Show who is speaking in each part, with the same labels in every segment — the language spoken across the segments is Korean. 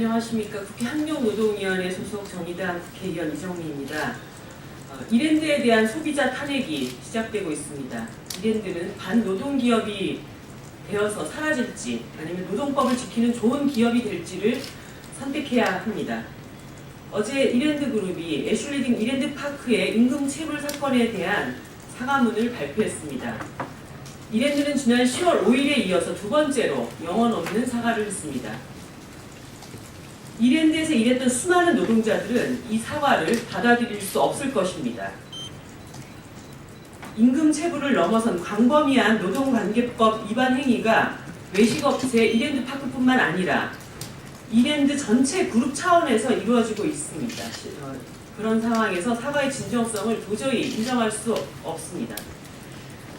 Speaker 1: 안녕하십니까. 국회 환경노동위원회 소속 정의당 국회의원 이정미입니다. 이랜드에 대한 소비자 탄핵이 시작되고 있습니다. 이랜드는 반노동기업이 되어서 사라질지 아니면 노동법을 지키는 좋은 기업이 될지를 선택해야 합니다. 어제 이랜드그룹이 애슐리딩 이랜드파크의 임금체불 사건에 대한 사과문을 발표했습니다. 이랜드는 지난 10월 5일에 이어서 두 번째로 영혼 없는 사과를 했습니다. 이랜드에서 일했던 수많은 노동자들은 이 사과를 받아들일 수 없을 것입니다. 임금체불을 넘어선 광범위한 노동관계법 위반 행위가 외식업체 이랜드파크뿐만 아니라 이랜드 전체 그룹 차원에서 이루어지고 있습니다. 그런 상황에서 사과의 진정성을 도저히 인정할 수 없습니다.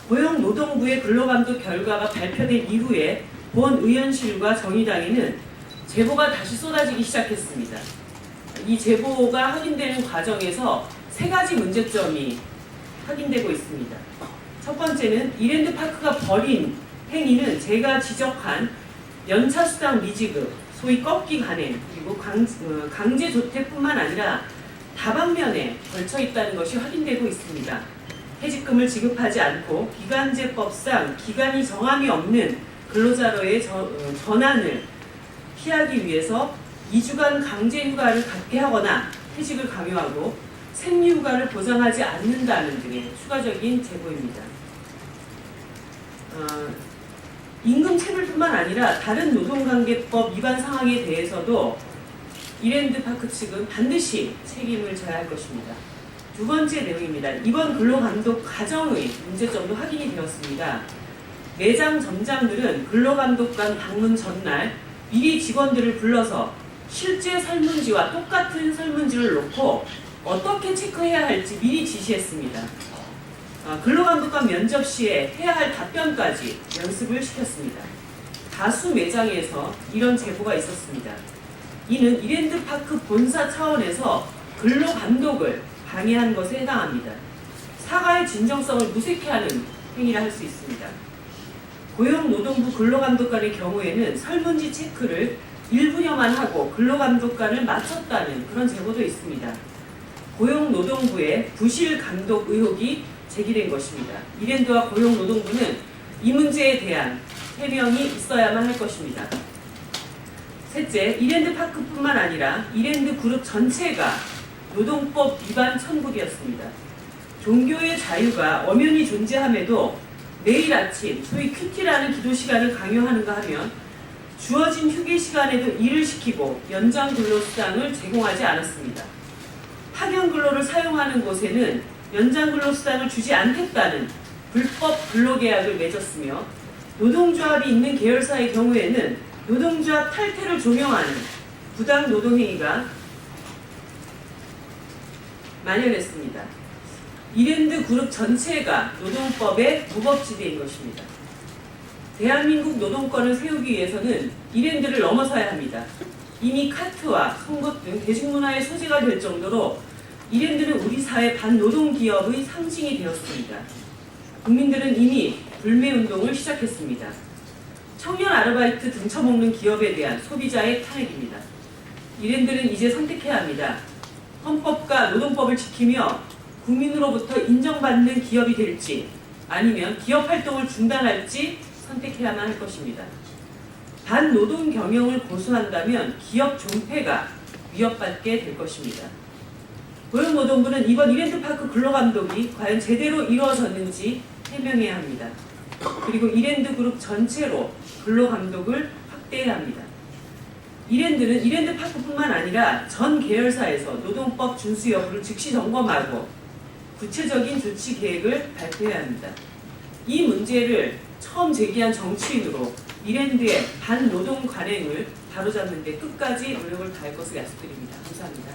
Speaker 1: 고용노동부의 근로감독 결과가 발표된 이후에 본 의원실과 정의당에는 제보가 다시 쏟아지기 시작했습니다. 이 제보가 확인되는 과정에서 세 가지 문제점이 확인되고 있습니다. 첫 번째는 이랜드파크가 벌인 행위는 제가 지적한 연차수당 미지급, 소위 꺾기 간행, 그리고 강제조퇴뿐만 아니라 다방면에 걸쳐 있다는 것이 확인되고 있습니다. 퇴직금을 지급하지 않고 기간제법상 기간이 정함이 없는 근로자로의 전환을 피하기 위해서 2주간 강제휴가를 갖게 하거나 퇴직을 강요하고 생리휴가를 보장하지 않는다는 등의 추가적인 제보입니다. 임금체불뿐만 아니라 다른 노동관계법 위반 상황에 대해서도 이랜드파크 측은 반드시 책임을 져야 할 것입니다. 두 번째 내용입니다. 이번 근로감독 과정의 문제점도 확인이 되었습니다. 매장 점장들은 근로감독관 방문 전날 미리 직원들을 불러서 실제 설문지와 똑같은 설문지를 놓고 어떻게 체크해야 할지 미리 지시했습니다. 근로감독관 면접 시에 해야 할 답변까지 연습을 시켰습니다. 다수 매장에서 이런 제보가 있었습니다. 이는 이랜드파크 본사 차원에서 근로감독을 방해한 것에 해당합니다. 사과의 진정성을 무색해하는 행위라 할 수 있습니다. 고용노동부 근로감독관의 경우에는 설문지 체크를 일부녀만 하고 근로감독관을 마쳤다는 그런 제보도 있습니다. 고용노동부의 부실 감독 의혹이 제기된 것입니다. 이랜드와 고용노동부는 이 문제에 대한 해명이 있어야만 할 것입니다. 셋째, 이랜드파크뿐만 아니라 이랜드 그룹 전체가 노동법 위반 천국이었습니다. 종교의 자유가 엄연히 존재함에도 매일 아침 소위 큐티라는 기도 시간을 강요하는가 하면 주어진 휴게 시간에도 일을 시키고 연장 근로수당을 제공하지 않았습니다. 파견 근로를 사용하는 곳에는 연장 근로수당을 주지 않겠다는 불법 근로계약을 맺었으며 노동조합이 있는 계열사의 경우에는 노동조합 탈퇴를 종용하는 부당 노동행위가 만연했습니다. 이랜드 그룹 전체가 노동법의 무법지대인 것입니다. 대한민국 노동권을 세우기 위해서는 이랜드를 넘어서야 합니다. 이미 카트와 송곳 등 대중문화의 소재가 될 정도로 이랜드는 우리 사회 반노동기업의 상징이 되었습니다. 국민들은 이미 불매운동을 시작했습니다. 청년 아르바이트 등쳐먹는 기업에 대한 소비자의 탄핵입니다. 이랜드는 이제 선택해야 합니다. 헌법과 노동법을 지키며 국민으로부터 인정받는 기업이 될지 아니면 기업 활동을 중단할지 선택해야만 할 것입니다. 반노동 경영을 고수한다면 기업 존폐가 위협받게 될 것입니다. 고용노동부는 이번 이랜드파크 근로감독이 과연 제대로 이루어졌는지 해명해야 합니다. 그리고 이랜드 그룹 전체로 근로감독을 확대해야 합니다. 이랜드는 이랜드파크뿐만 아니라 전 계열사에서 노동법 준수 여부를 즉시 점검하고 구체적인 조치 계획을 발표해야 합니다. 이 문제를 처음 제기한 정치인으로 이랜드의 반노동 관행을 바로잡는 데 끝까지 노력을 다할 것을 약속드립니다. 감사합니다.